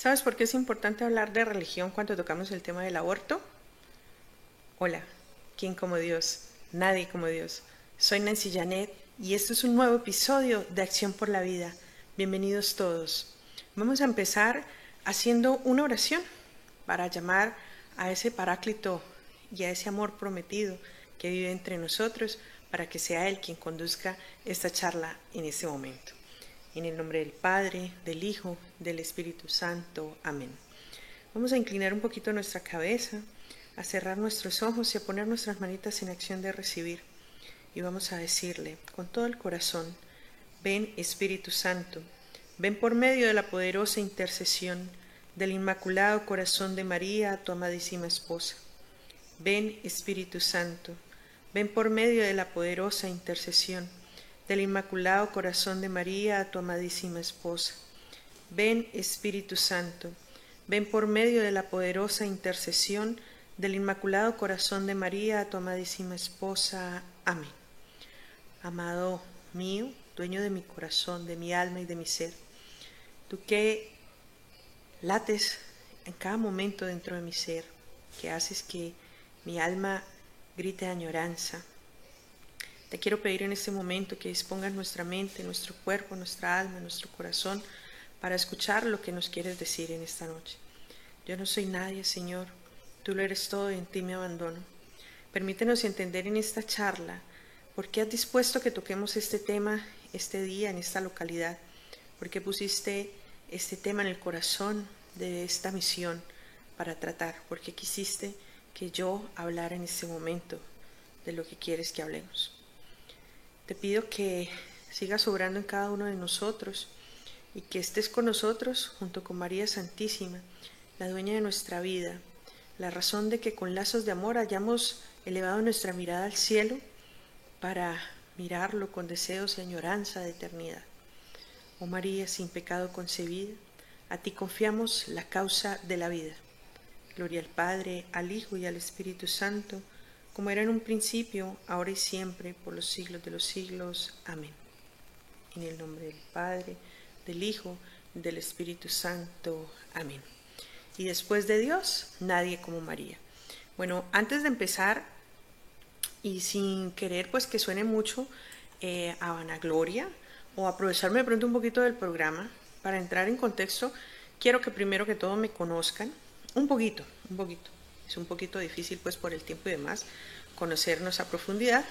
¿Sabes por qué es importante hablar de religión cuando tocamos el tema del aborto? Hola, ¿quién como Dios? Nadie como Dios. Soy Nancy Janet y esto es un nuevo episodio de Acción por la Vida. Bienvenidos todos. Vamos a empezar haciendo una oración para llamar a ese Paráclito y a ese amor prometido que vive entre nosotros para que sea Él quien conduzca esta charla en este momento. En el nombre del Padre, del Hijo, del Espíritu Santo. Amén. Vamos a inclinar un poquito nuestra cabeza, a cerrar nuestros ojos y a poner nuestras manitas en acción de recibir. Y vamos a decirle con todo el corazón: ven Espíritu Santo, ven por medio de la poderosa intercesión del Inmaculado Corazón de María, tu amadísima esposa. Ven Espíritu Santo, ven por medio de la poderosa intercesión del Inmaculado Corazón de María, tu amadísima esposa. Ven Espíritu Santo, ven por medio de la poderosa intercesión del Inmaculado Corazón de María, tu amadísima esposa. Amén. Amado mío, dueño de mi corazón, de mi alma y de mi ser, tú que lates en cada momento dentro de mi ser, que haces que mi alma grite añoranza, te quiero pedir en este momento que dispongas nuestra mente, nuestro cuerpo, nuestra alma, nuestro corazón para escuchar lo que nos quieres decir en esta noche. Yo no soy nadie, Señor, tú lo eres todo y en ti me abandono. Permítenos entender en esta charla por qué has dispuesto que toquemos este tema este día en esta localidad, por qué pusiste este tema en el corazón de esta misión para tratar, por qué quisiste que yo hablara en este momento de lo que quieres que hablemos. Te pido que sigas obrando en cada uno de nosotros y que estés con nosotros junto con María Santísima, la dueña de nuestra vida, la razón de que con lazos de amor hayamos elevado nuestra mirada al cielo para mirarlo con deseos y añoranza de eternidad. Oh María, sin pecado concebida, a ti confiamos la causa de la vida. Gloria al Padre, al Hijo y al Espíritu Santo, como era en un principio, ahora y siempre, por los siglos de los siglos. Amén. En el nombre del Padre, del Hijo y del Espíritu Santo. Amén. Y después de Dios, nadie como María. Bueno, antes de empezar, y sin querer pues que suene mucho a vanagloria, o aprovecharme de pronto un poquito del programa, para entrar en contexto, quiero que primero que todo me conozcan un poquito. Es un poquito difícil pues por el tiempo y demás conocernos a profundidad,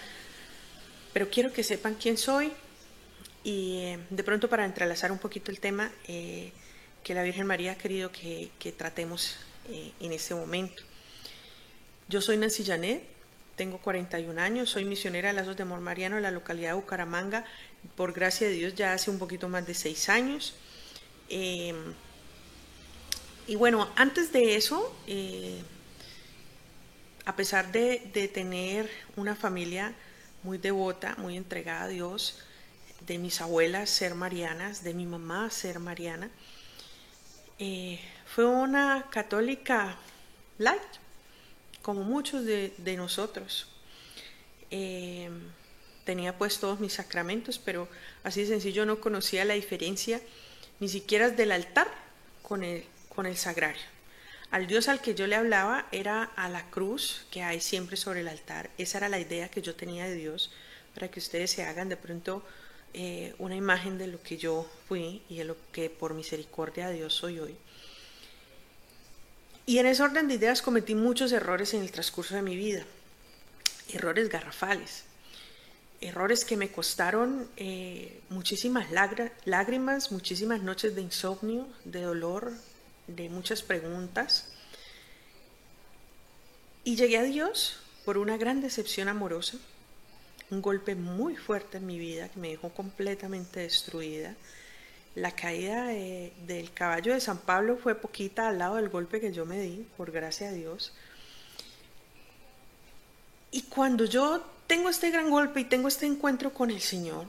pero quiero que sepan quién soy y de pronto para entrelazar un poquito el tema que la Virgen María ha querido que tratemos en este momento. Yo soy Nancy Janet, tengo 41 años, soy misionera de Lazos de Amor Mariano en la localidad de Bucaramanga, por gracia de Dios ya hace un poquito más de 6 años. Y bueno, antes de eso, a pesar de tener una familia muy devota, muy entregada a Dios, de mis abuelas ser marianas, de mi mamá ser mariana, fue una católica light, como muchos de nosotros. Tenía pues todos mis sacramentos, pero así de sencillo no conocía la diferencia ni siquiera del altar con el sagrario. Al Dios al que yo le hablaba era a la cruz que hay siempre sobre el altar. Esa era la idea que yo tenía de Dios, para que ustedes se hagan de pronto una imagen de lo que yo fui y de lo que por misericordia de Dios soy hoy. Y en ese orden de ideas cometí muchos errores en el transcurso de mi vida, errores garrafales, errores que me costaron muchísimas lágrimas, muchísimas noches de insomnio, de dolor, de muchas preguntas. Y llegué a Dios por una gran decepción amorosa, un golpe muy fuerte en mi vida que me dejó completamente destruida. La caída del caballo de San Pablo fue poquita al lado del golpe que yo me di, por gracia de Dios. Y cuando yo tengo este gran golpe y tengo este encuentro con el Señor,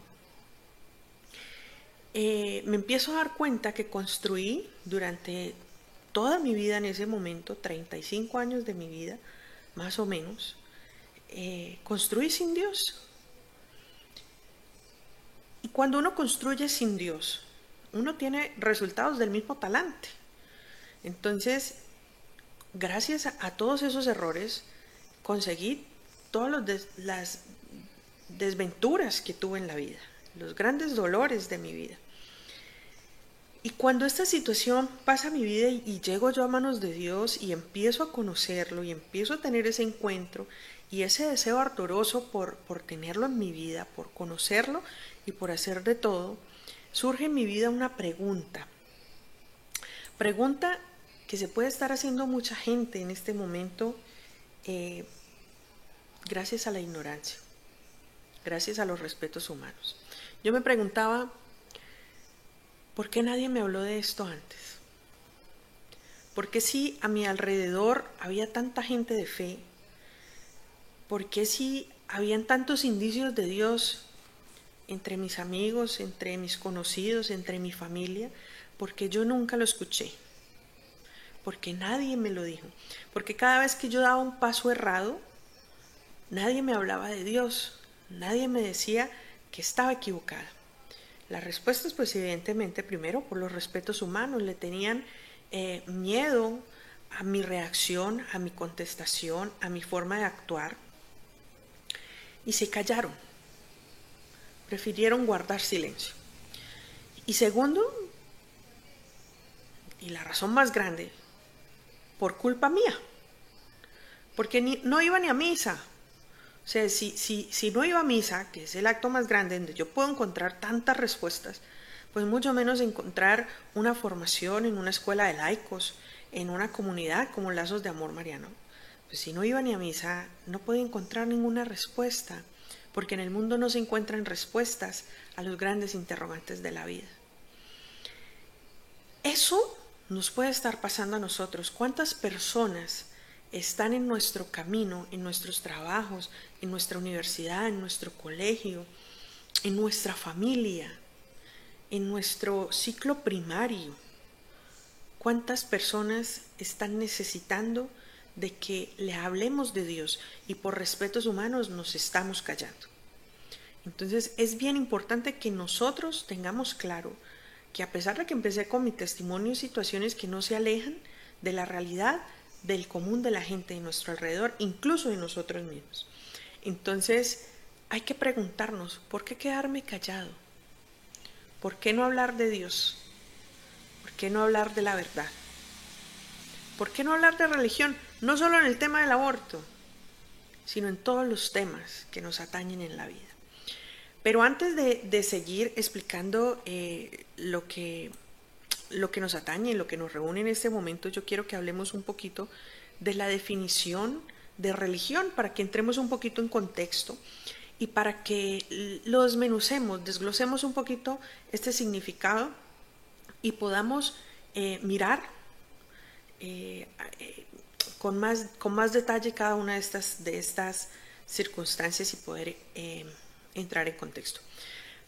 me empiezo a dar cuenta que construí durante toda mi vida en ese momento, 35 años de mi vida, más o menos, construí sin Dios. Cuando uno construye sin Dios, uno tiene resultados del mismo talante. Entonces, gracias a todos esos errores, conseguí todas las desventuras que tuve en la vida, los grandes dolores de mi vida. Y cuando esta situación pasa a mi vida y llego yo a manos de Dios y empiezo a conocerlo y empiezo a tener ese encuentro y ese deseo ardoroso por tenerlo en mi vida, por conocerlo y por hacer de todo, surge en mi vida una pregunta. Pregunta que se puede estar haciendo mucha gente en este momento gracias a la ignorancia, gracias a los respetos humanos. Yo me preguntaba, ¿por qué nadie me habló de esto antes? ¿Por qué si a mi alrededor había tanta gente de fe? ¿Por qué si habían tantos indicios de Dios entre mis amigos, entre mis conocidos, entre mi familia? ¿Por qué yo nunca lo escuché? Porque nadie me lo dijo. Porque cada vez que yo daba un paso errado, nadie me hablaba de Dios. Nadie me decía que estaba equivocada. Las respuestas, pues evidentemente, primero por los respetos humanos, le tenían miedo a mi reacción, a mi contestación, a mi forma de actuar, y se callaron, prefirieron guardar silencio. Y segundo, y la razón más grande, por culpa mía, porque no iba ni a misa. O sea, si no iba a misa, que es el acto más grande donde yo puedo encontrar tantas respuestas, pues mucho menos encontrar una formación en una escuela de laicos, en una comunidad como Lazos de Amor Mariano. Pues si no iba ni a misa, no podía encontrar ninguna respuesta, porque en el mundo no se encuentran respuestas a los grandes interrogantes de la vida. Eso nos puede estar pasando a nosotros. ¿Cuántas personas están en nuestro camino, en nuestros trabajos, en nuestra universidad, en nuestro colegio, en nuestra familia, en nuestro ciclo primario? ¿Cuántas personas están necesitando de que le hablemos de Dios y por respetos humanos nos estamos callando? Entonces es bien importante que nosotros tengamos claro que a pesar de que empecé con mi testimonio y situaciones que no se alejan de la realidad del común de la gente de nuestro alrededor, incluso de nosotros mismos. Entonces hay que preguntarnos, ¿por qué quedarme callado? ¿Por qué no hablar de Dios? ¿Por qué no hablar de la verdad? ¿Por qué no hablar de religión? No solo en el tema del aborto, sino en todos los temas que nos atañen en la vida. Pero antes de seguir explicando lo que nos atañe, lo que nos reúne en este momento, yo quiero que hablemos un poquito de la definición de religión, para que entremos un poquito en contexto y para que lo desmenucemos, desglosemos un poquito este significado y podamos mirar con más detalle cada una de estas circunstancias y poder entrar en contexto.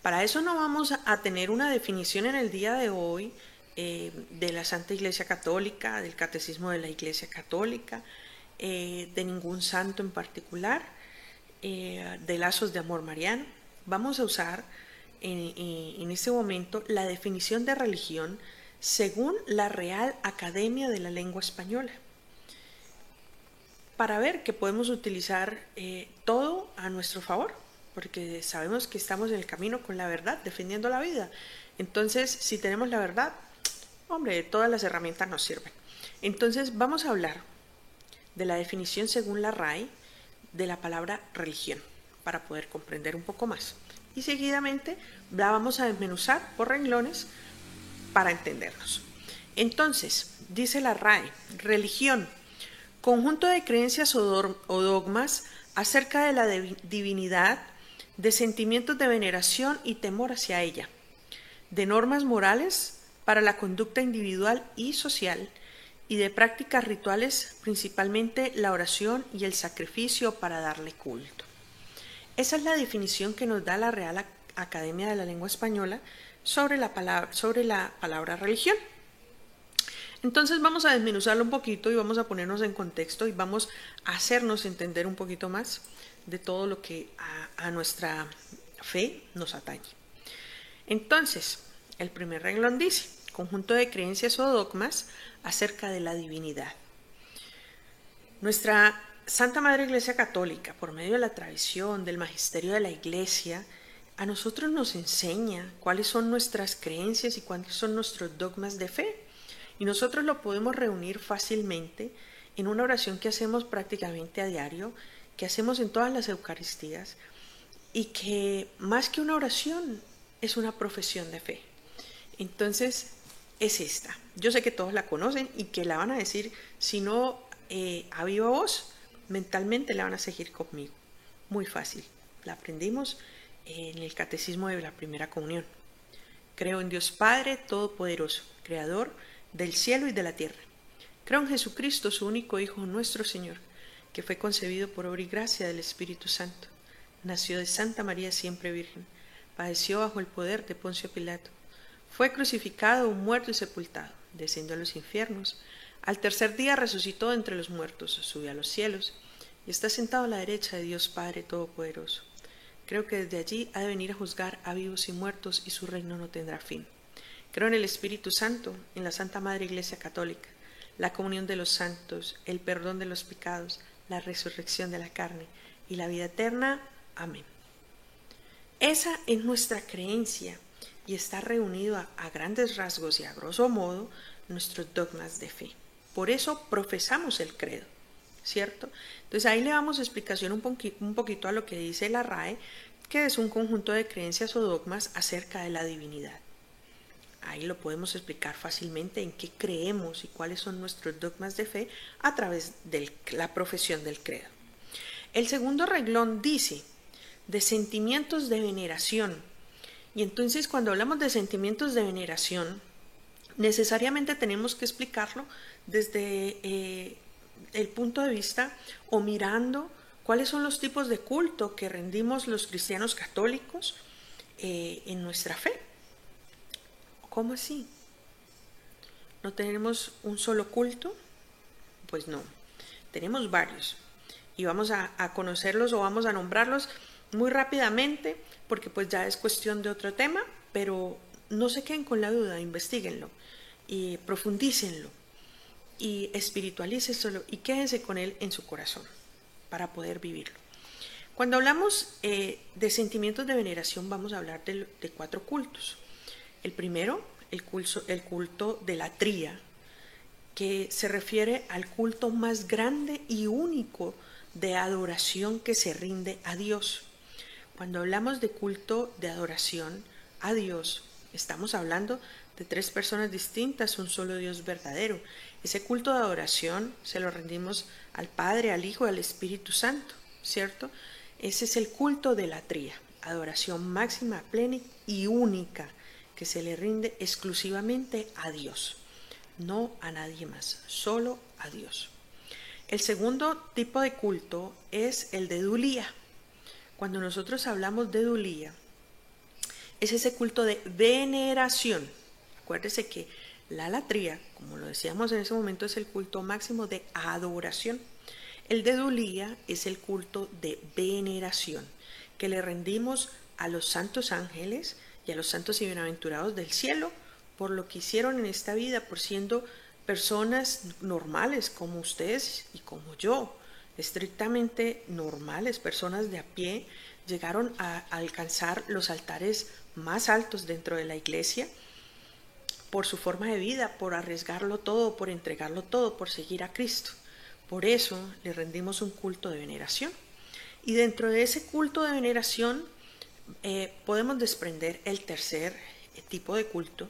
Para eso no vamos a tener una definición en el día de hoy de la Santa Iglesia Católica, del Catecismo de la Iglesia Católica, de ningún santo en particular, de Lazos de Amor Mariano. Vamos a usar en este momento la definición de religión según la Real Academia de la Lengua Española, para ver que podemos utilizar todo a nuestro favor, porque sabemos que estamos en el camino con la verdad, defendiendo la vida. Entonces, si tenemos la verdad, hombre, todas las herramientas nos sirven. Entonces, vamos a hablar de la definición según la RAE de la palabra religión, para poder comprender un poco más. Y seguidamente la vamos a desmenuzar por renglones para entendernos. Entonces, dice la RAE, religión, conjunto de creencias o dogmas acerca de la divinidad, de sentimientos de veneración y temor hacia ella, de normas morales para la conducta individual y social, y de prácticas rituales, principalmente la oración y el sacrificio para darle culto. Esa es la definición que nos da la Real Academia de la Lengua Española sobre la palabra religión. Entonces vamos a desmenuzarlo un poquito y vamos a ponernos en contexto y vamos a hacernos entender un poquito más de todo lo que a nuestra fe nos atañe. Entonces, el primer renglón dice, conjunto de creencias o dogmas acerca de la divinidad. Nuestra Santa Madre Iglesia Católica, por medio de la tradición, del magisterio de la Iglesia, a nosotros nos enseña cuáles son nuestras creencias y cuáles son nuestros dogmas de fe. Y nosotros lo podemos reunir fácilmente en una oración que hacemos prácticamente a diario, que hacemos en todas las Eucaristías, y que más que una oración es una profesión de fe. Entonces es esta. Yo sé que todos la conocen y que la van a decir, si no a viva voz, mentalmente la van a seguir conmigo. Muy fácil. La aprendimos en el Catecismo de la Primera Comunión. Creo en Dios Padre Todopoderoso, Creador del cielo y de la tierra. Creo en Jesucristo, su único Hijo, nuestro Señor, que fue concebido por obra y gracia del Espíritu Santo. Nació de Santa María siempre Virgen. Padeció bajo el poder de Poncio Pilato. Fue crucificado, muerto y sepultado. Descendió a los infiernos. Al tercer día resucitó entre los muertos, subió a los cielos y está sentado a la derecha de Dios Padre Todopoderoso. Creo que desde allí ha de venir a juzgar a vivos y muertos y su reino no tendrá fin. Creo en el Espíritu Santo, en la Santa Madre Iglesia Católica, la comunión de los santos, el perdón de los pecados, la resurrección de la carne y la vida eterna. Amén. Esa es nuestra creencia y está reunido a grandes rasgos y a grosso modo nuestros dogmas de fe. Por eso profesamos el credo, ¿cierto? Entonces ahí le damos explicación un poquito a lo que dice la RAE, que es un conjunto de creencias o dogmas acerca de la divinidad. Ahí lo podemos explicar fácilmente en qué creemos y cuáles son nuestros dogmas de fe a través de la profesión del credo. El segundo renglón dice de sentimientos de veneración. Y entonces cuando hablamos de sentimientos de veneración, necesariamente tenemos que explicarlo desde el punto de vista o mirando cuáles son los tipos de culto que rendimos los cristianos católicos en nuestra fe. ¿Cómo así? ¿No tenemos un solo culto? Pues no, tenemos varios y vamos a conocerlos o vamos a nombrarlos muy rápidamente porque pues ya es cuestión de otro tema, pero no se queden con la duda, investíguenlo y profundícenlo y espiritualícenselo y quédense con él en su corazón para poder vivirlo. Cuando hablamos de sentimientos de veneración vamos a hablar de 4 cultos. El primero, el culto de la tría, que se refiere al culto más grande y único de adoración que se rinde a Dios. Cuando hablamos de culto de adoración a Dios, estamos hablando de 3 personas distintas, un solo Dios verdadero. Ese culto de adoración se lo rendimos al Padre, al Hijo y al Espíritu Santo, ¿cierto? Ese es el culto de la tría, adoración máxima, plena y única, que se le rinde exclusivamente a Dios, no a nadie más, solo a Dios. El segundo tipo de culto es el de dulía. Cuando nosotros hablamos de dulía, es ese culto de veneración. Acuérdese que la latría, como lo decíamos en ese momento, es el culto máximo de adoración. El de dulía es el culto de veneración, que le rendimos a los santos ángeles y a los santos y bienaventurados del cielo por lo que hicieron en esta vida, por siendo personas normales como ustedes y como yo, estrictamente normales, personas de a pie, llegaron a alcanzar los altares más altos dentro de la iglesia por su forma de vida, por arriesgarlo todo, por entregarlo todo, por seguir a Cristo. Por eso le rendimos un culto de veneración. Y dentro de ese culto de veneración podemos desprender el tercer tipo de culto,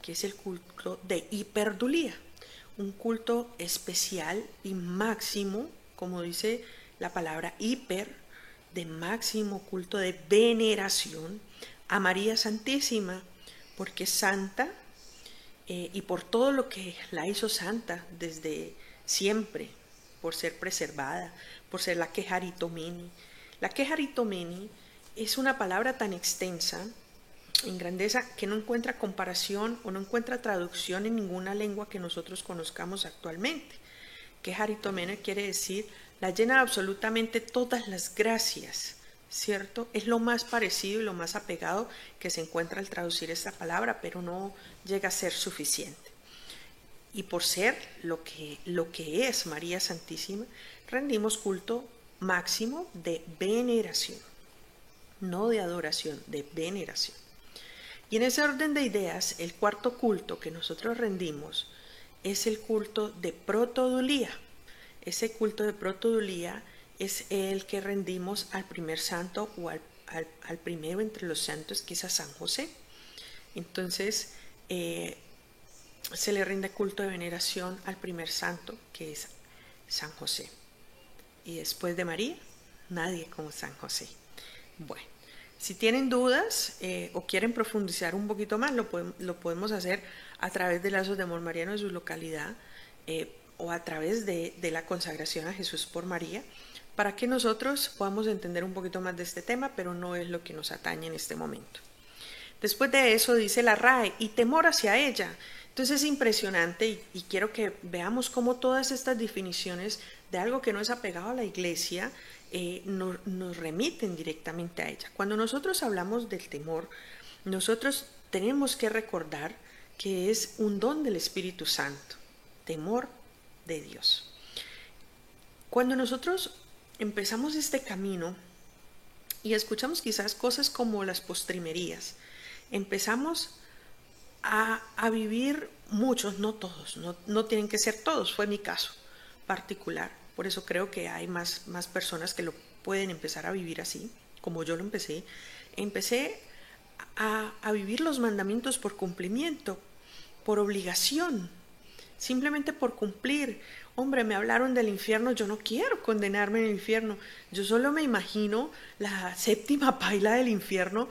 que es el culto de hiperdulía, un culto especial y máximo, como dice la palabra hiper, de máximo culto de veneración a María Santísima, porque es santa y por todo lo que la hizo santa desde siempre, por ser preservada, por ser la Quejaritomeni. La Quejaritomeni es una palabra tan extensa en grandeza que no encuentra comparación o no encuentra traducción en ninguna lengua que nosotros conozcamos actualmente. Quejaritomeni quiere decir la llena de absolutamente todas las gracias, ¿cierto? Es lo más parecido y lo más apegado que se encuentra al traducir esta palabra, pero no llega a ser suficiente. Y por ser lo que es María Santísima, rendimos culto máximo de veneración, no de adoración, de veneración. Y en ese orden de ideas, el cuarto culto que nosotros rendimos es el culto de protodulía. Ese culto de protodulía es el que rendimos al primer santo o al primero entre los santos, que es a San José. Entonces, se le rinde culto de veneración al primer santo, que es San José. Y después de María, nadie como San José. Bueno, si tienen dudas o quieren profundizar un poquito más, lo podemos hacer a través de Lazos de Amor Mariano de su localidad o a través de la consagración a Jesús por María, para que nosotros podamos entender un poquito más de este tema, pero no es lo que nos atañe en este momento. Después de eso dice la RAE, y temor hacia ella. Entonces es impresionante y quiero que veamos cómo todas estas definiciones de algo que no es apegado a la iglesia nos remiten directamente a ella. Cuando nosotros hablamos del temor, nosotros tenemos que recordar que es un don del Espíritu Santo, temor de Dios. Cuando nosotros empezamos este camino y escuchamos quizás cosas como las postrimerías, empezamos a vivir muchos, no todos, no tienen que ser todos, fue mi caso particular, por eso creo que hay más personas que lo pueden empezar a vivir así, como yo lo empecé a vivir los mandamientos por cumplimiento, por obligación, simplemente por cumplir. Hombre, me hablaron del infierno, yo no quiero condenarme en el infierno, yo solo me imagino la séptima paila del infierno,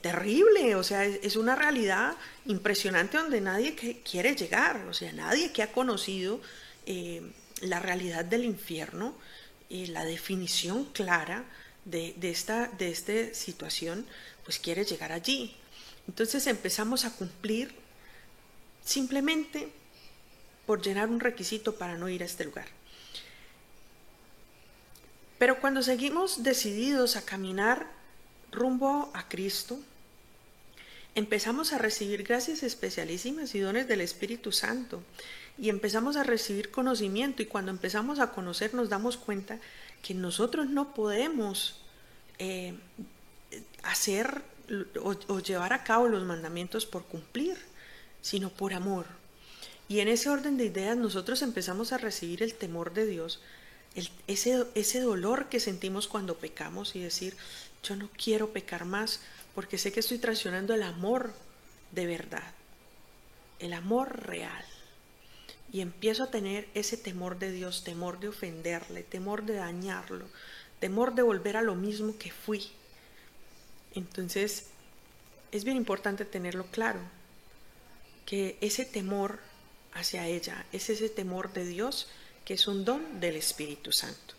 terrible, o sea, es una realidad impresionante donde nadie quiere llegar, o sea, nadie que ha conocido la realidad del infierno, la definición clara de esta situación, pues quiere llegar allí. Entonces empezamos a cumplir simplemente por llenar un requisito para no ir a este lugar. Pero cuando seguimos decididos a caminar rumbo a Cristo, empezamos a recibir gracias especialísimas y dones del Espíritu Santo y empezamos a recibir conocimiento, y cuando empezamos a conocer nos damos cuenta que nosotros no podemos hacer o llevar a cabo los mandamientos por cumplir, sino por amor. Y en ese orden de ideas nosotros empezamos a recibir el temor de Dios, ese dolor que sentimos cuando pecamos y decir, yo no quiero pecar más porque sé que estoy traicionando el amor de verdad, el amor real. Y empiezo a tener ese temor de Dios, temor de ofenderle, temor de dañarlo, temor de volver a lo mismo que fui. Entonces es bien importante tenerlo claro, que ese temor hacia ella es ese temor de Dios, que es un don del Espíritu Santo.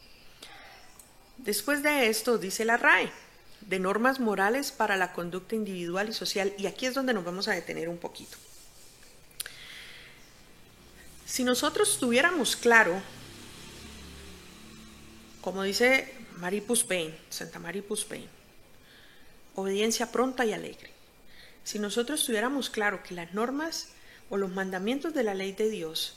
Después de esto dice la RAE, de normas morales para la conducta individual y social, y aquí es donde nos vamos a detener un poquito. Si nosotros tuviéramos claro, como dice Marie Puspein, Santa Marie Puspein, obediencia pronta y alegre. Si nosotros tuviéramos claro que las normas o los mandamientos de la ley de Dios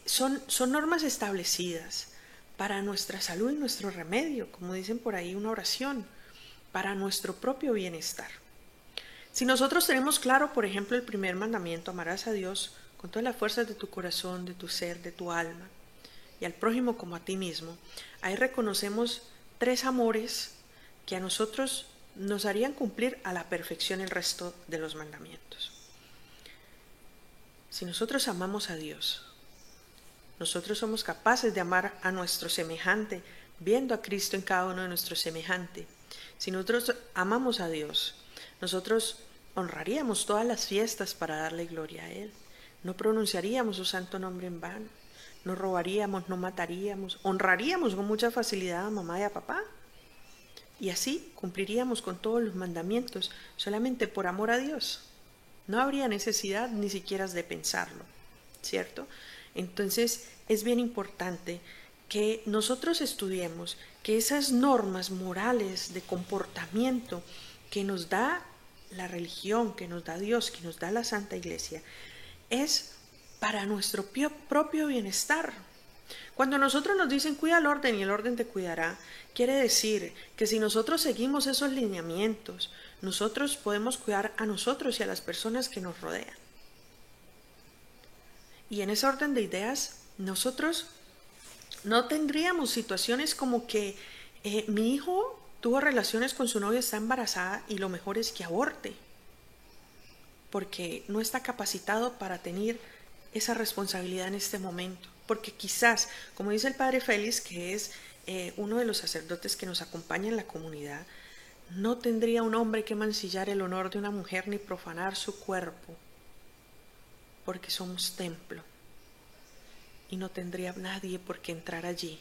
son normas establecidas para nuestra salud y nuestro remedio, como dicen por ahí una oración, para nuestro propio bienestar. Si nosotros tenemos claro, por ejemplo, el primer mandamiento, amarás a Dios con todas las fuerzas de tu corazón, de tu ser, de tu alma, y al prójimo como a ti mismo, ahí reconocemos 3 amores que a nosotros nos harían cumplir a la perfección el resto de los mandamientos. Si nosotros amamos a Dios, nosotros somos capaces de amar a nuestro semejante, viendo a Cristo en cada uno de nuestros semejantes. Si nosotros amamos a Dios, nosotros honraríamos todas las fiestas para darle gloria a Él. No pronunciaríamos su santo nombre en vano. No robaríamos, no mataríamos. Honraríamos con mucha facilidad a mamá y a papá. Y así cumpliríamos con todos los mandamientos solamente por amor a Dios. No habría necesidad ni siquiera de pensarlo, ¿cierto? Entonces es bien importante que nosotros estudiemos que esas normas morales de comportamiento que nos da la religión, que nos da Dios, que nos da la Santa Iglesia, es para nuestro propio bienestar. Cuando nosotros nos dicen cuida el orden y el orden te cuidará, quiere decir que si nosotros seguimos esos lineamientos, nosotros podemos cuidar a nosotros y a las personas que nos rodean. Y en ese orden de ideas, nosotros no tendríamos situaciones como que mi hijo tuvo relaciones con su novia, está embarazada y lo mejor es que aborte, porque no está capacitado para tener esa responsabilidad en este momento. Porque quizás, como dice el padre Félix, que es uno de los sacerdotes que nos acompaña en la comunidad, no tendría un hombre que mancillar el honor de una mujer ni profanar su cuerpo, porque somos templo y no tendría nadie por qué entrar allí.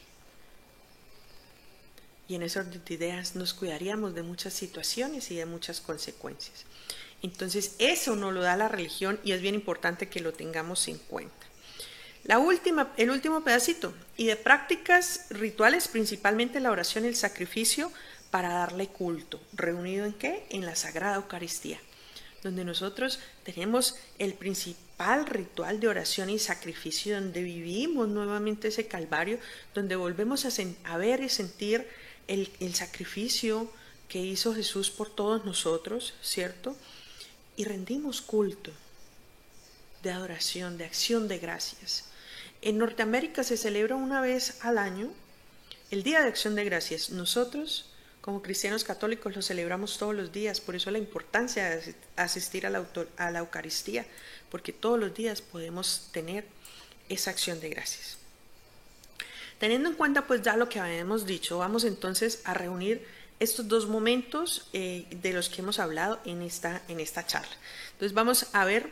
Y en ese orden de ideas nos cuidaríamos de muchas situaciones y de muchas consecuencias. Entonces eso nos lo da la religión y es bien importante que lo tengamos en cuenta. El último pedacito, y de prácticas rituales, principalmente la oración y el sacrificio para darle culto. ¿Reunido en qué? En la Sagrada Eucaristía, donde nosotros tenemos el principal ritual de oración y sacrificio, donde vivimos nuevamente ese Calvario, donde volvemos a ver y sentir el sacrificio que hizo Jesús por todos nosotros, ¿cierto? Y rendimos culto de adoración, de acción de gracias. En Norteamérica se celebra una vez al año el Día de Acción de Gracias. Nosotros, como cristianos católicos, lo celebramos todos los días, por eso la importancia de asistir a la Eucaristía, porque todos los días podemos tener esa acción de gracias. Teniendo en cuenta pues ya lo que habíamos dicho, vamos entonces a reunir estos dos momentos de los que hemos hablado en esta charla. Entonces vamos a ver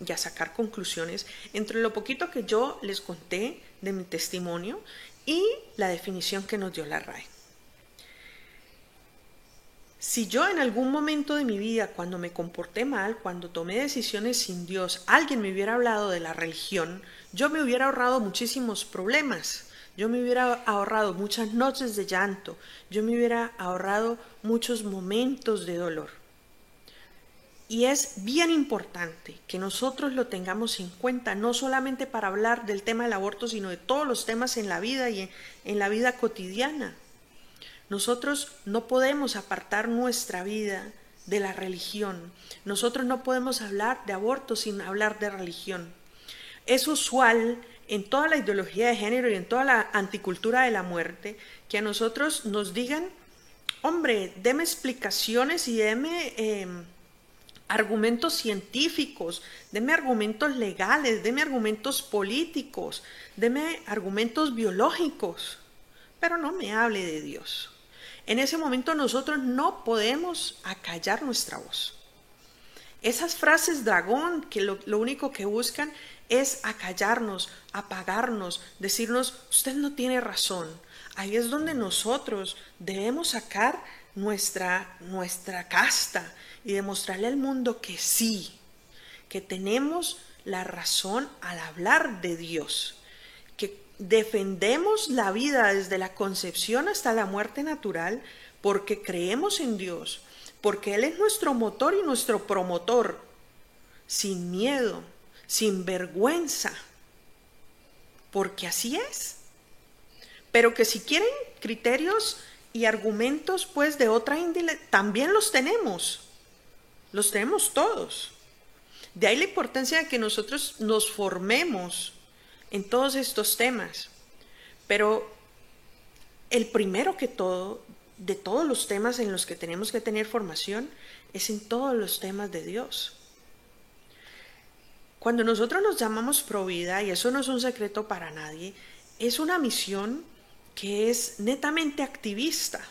y a sacar conclusiones entre lo poquito que yo les conté de mi testimonio y la definición que nos dio la RAE. Si yo en algún momento de mi vida, cuando me comporté mal, cuando tomé decisiones sin Dios, alguien me hubiera hablado de la religión, yo me hubiera ahorrado muchísimos problemas. Yo me hubiera ahorrado muchas noches de llanto, yo me hubiera ahorrado muchos momentos de dolor. Y es bien importante que nosotros lo tengamos en cuenta, no solamente para hablar del tema del aborto, sino de todos los temas en la vida y en la vida cotidiana. Nosotros no podemos apartar nuestra vida de la religión. Nosotros no podemos hablar de aborto sin hablar de religión. Es usual en toda la ideología de género y en toda la anticultura de la muerte, que a nosotros nos digan, hombre, deme explicaciones y deme argumentos científicos, deme argumentos legales, deme argumentos políticos, deme argumentos biológicos, pero no me hable de Dios. En ese momento nosotros no podemos acallar nuestra voz. Esas frases dragón que lo único que buscan es acallarnos, apagarnos, decirnos, usted no tiene razón. Ahí es donde nosotros debemos sacar nuestra casta y demostrarle al mundo que sí, que tenemos la razón al hablar de Dios, que defendemos la vida desde la concepción hasta la muerte natural porque creemos en Dios, porque Él es nuestro motor y nuestro promotor, sin miedo, sin vergüenza, porque así es. Pero que si quieren criterios y argumentos pues de otra índole, también los tenemos todos. De ahí la importancia de que nosotros nos formemos en todos estos temas. Pero el primero que todo, de todos los temas en los que tenemos que tener formación, es en todos los temas de Dios. Cuando nosotros nos llamamos Provida, y eso no es un secreto para nadie, es una misión que es netamente activista,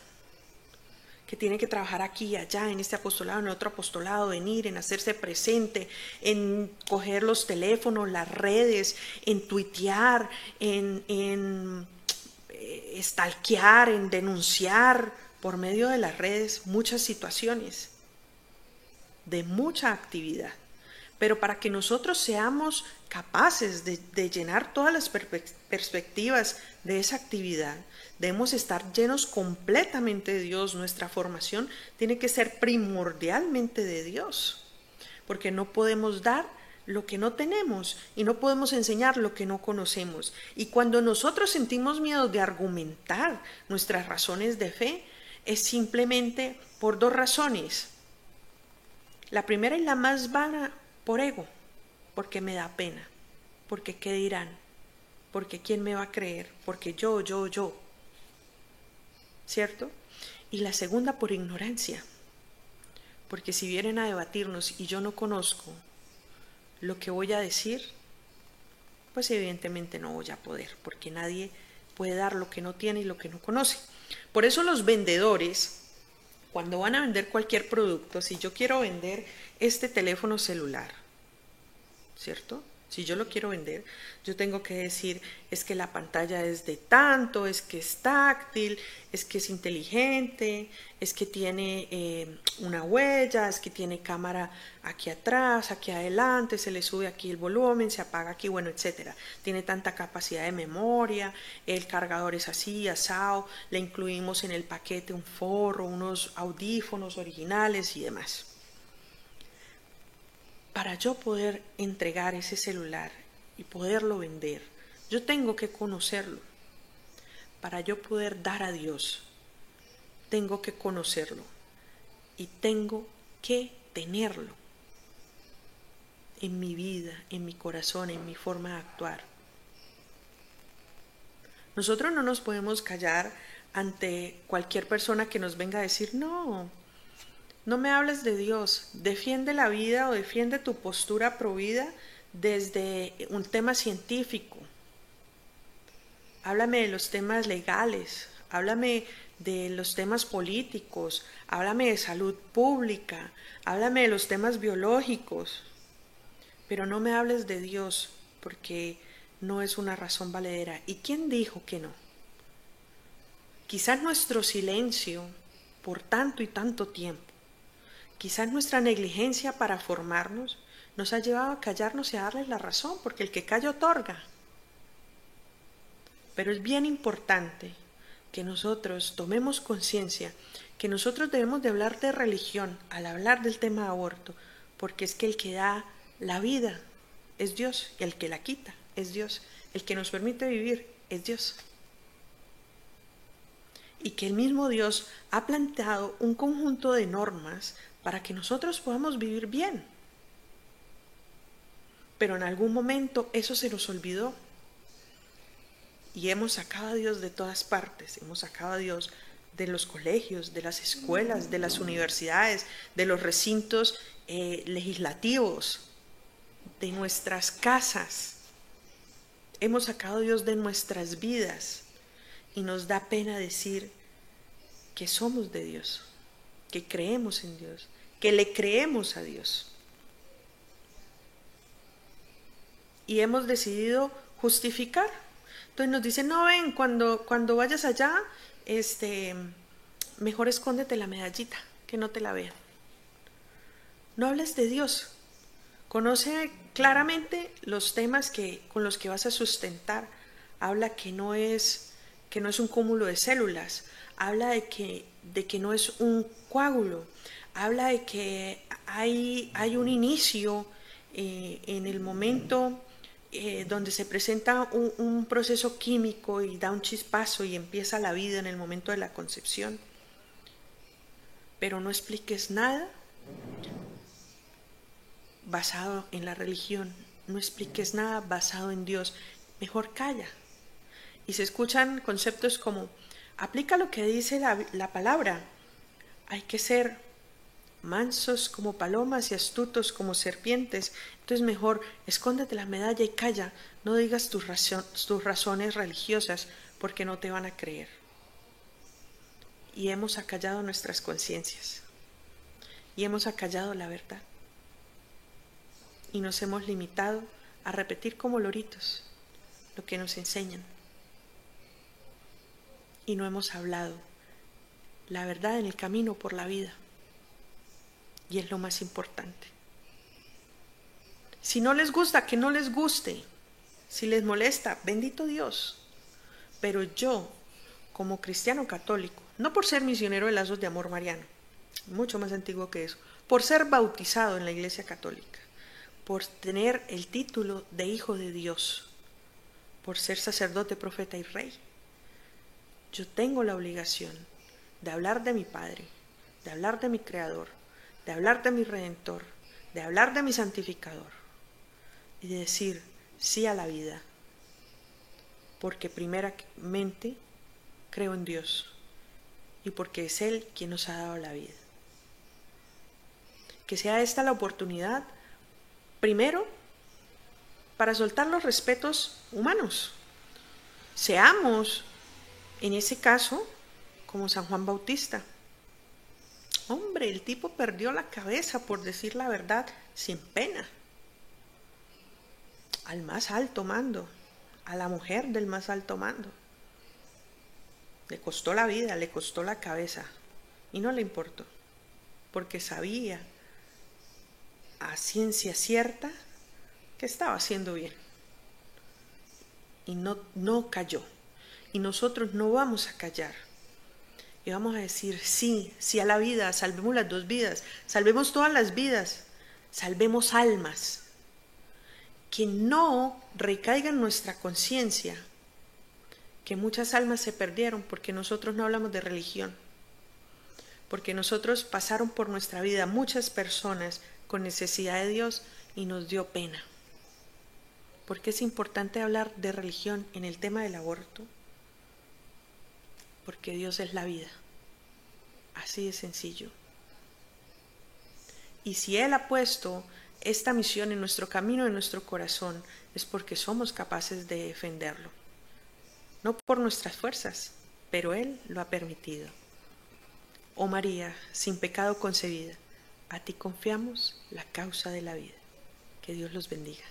que tiene que trabajar aquí y allá, en este apostolado, en otro apostolado, venir, en hacerse presente, en coger los teléfonos, las redes, en tuitear, en stalkear, en denunciar por medio de las redes muchas situaciones de mucha actividad. Pero para que nosotros seamos capaces de llenar todas las perspectivas de esa actividad, debemos estar llenos completamente de Dios. Nuestra formación tiene que ser primordialmente de Dios, porque no podemos dar lo que no tenemos y no podemos enseñar lo que no conocemos. Y cuando nosotros sentimos miedo de argumentar nuestras razones de fe, es simplemente por dos razones. La primera y la más vana, por ego, porque me da pena, porque qué dirán, porque quién me va a creer, porque yo, ¿cierto? Y la segunda por ignorancia, porque si vienen a debatirnos y yo no conozco lo que voy a decir, pues evidentemente no voy a poder, porque nadie puede dar lo que no tiene y lo que no conoce. Por eso los vendedores, cuando van a vender cualquier producto, si yo quiero vender este teléfono celular, ¿cierto? Si yo lo quiero vender, yo tengo que decir, es que la pantalla es de tanto, es que es táctil, es que es inteligente, es que tiene una huella, es que tiene cámara aquí atrás, aquí adelante, se le sube aquí el volumen, se apaga aquí, bueno, etcétera. Tiene tanta capacidad de memoria, el cargador es así, asado, le incluimos en el paquete un forro, unos audífonos originales y demás. Para yo poder entregar ese celular y poderlo vender, yo tengo que conocerlo. Para yo poder dar a Dios, tengo que conocerlo y tengo que tenerlo en mi vida, en mi corazón, en mi forma de actuar. Nosotros no nos podemos callar ante cualquier persona que nos venga a decir, no me hables de Dios, defiende la vida o defiende tu postura pro vida desde un tema científico. Háblame de los temas legales, háblame de los temas políticos, háblame de salud pública, háblame de los temas biológicos, pero no me hables de Dios porque no es una razón valedera. ¿Y quién dijo que no? Quizás nuestro silencio por tanto y tanto tiempo, quizás nuestra negligencia para formarnos nos ha llevado a callarnos y a darles la razón, porque el que calla otorga. Pero es bien importante que nosotros tomemos conciencia que nosotros debemos de hablar de religión al hablar del tema de aborto, porque es que el que da la vida es Dios, y el que la quita es Dios, el que nos permite vivir es Dios. Y que el mismo Dios ha planteado un conjunto de normas para que nosotros podamos vivir bien. Pero en algún momento eso se nos olvidó. Y hemos sacado a Dios de todas partes. Hemos sacado a Dios de los colegios, de las escuelas, de las universidades, de los recintos legislativos, de nuestras casas. Hemos sacado a Dios de nuestras vidas. Y nos da pena decir que somos de Dios, que creemos en Dios, que le creemos a Dios. Y hemos decidido justificar. Entonces nos dicen, no, ven, cuando vayas allá, mejor escóndete la medallita, que no te la vean. No hables de Dios. Conoce claramente los temas con los que vas a sustentar. Habla que no es un cúmulo de células. Habla de que no es un coágulo. Habla de que hay un inicio en el momento donde se presenta un proceso químico y da un chispazo y empieza la vida en el momento de la concepción. Pero no expliques nada basado en la religión, no expliques nada basado en Dios, mejor calla. Y se escuchan conceptos como, aplica lo que dice la palabra, hay que ser mansos como palomas y astutos como serpientes, entonces mejor escóndete la medalla y calla, no digas tus razones religiosas porque no te van a creer. Y hemos acallado nuestras conciencias y hemos acallado la verdad y nos hemos limitado a repetir como loritos lo que nos enseñan y no hemos hablado la verdad en el camino por la vida. Y es lo más importante. Si no les gusta, que no les guste. Si les molesta, bendito Dios. Pero yo, como cristiano católico, no por ser misionero de Lazos de Amor Mariano, mucho más antiguo que eso, por ser bautizado en la Iglesia Católica, por tener el título de hijo de Dios, por ser sacerdote, profeta y rey, yo tengo la obligación de hablar de mi Padre, de hablar de mi Creador, de hablar de mi Redentor, de hablar de mi Santificador y de decir sí a la vida, porque primeramente creo en Dios y porque es Él quien nos ha dado la vida. Que sea esta la oportunidad, primero, para soltar los respetos humanos. Seamos, en ese caso, como San Juan Bautista. Hombre, el tipo perdió la cabeza por decir la verdad sin pena. Al más alto mando, a la mujer del más alto mando. Le costó la vida, le costó la cabeza y no le importó, porque sabía a ciencia cierta que estaba haciendo bien y no cayó. Y nosotros no vamos a callar y vamos a decir sí, sí a la vida. Salvemos las dos vidas, salvemos todas las vidas, salvemos almas. Que no recaiga en nuestra conciencia que muchas almas se perdieron porque nosotros no hablamos de religión, porque nosotros pasaron por nuestra vida muchas personas con necesidad de Dios y nos dio pena. ¿Por qué es importante hablar de religión en el tema del aborto? Porque Dios es la vida, así de sencillo. Y si Él ha puesto esta misión en nuestro camino, en nuestro corazón, es porque somos capaces de defenderlo. No por nuestras fuerzas, pero Él lo ha permitido. Oh María, sin pecado concebida, a ti confiamos la causa de la vida. Que Dios los bendiga.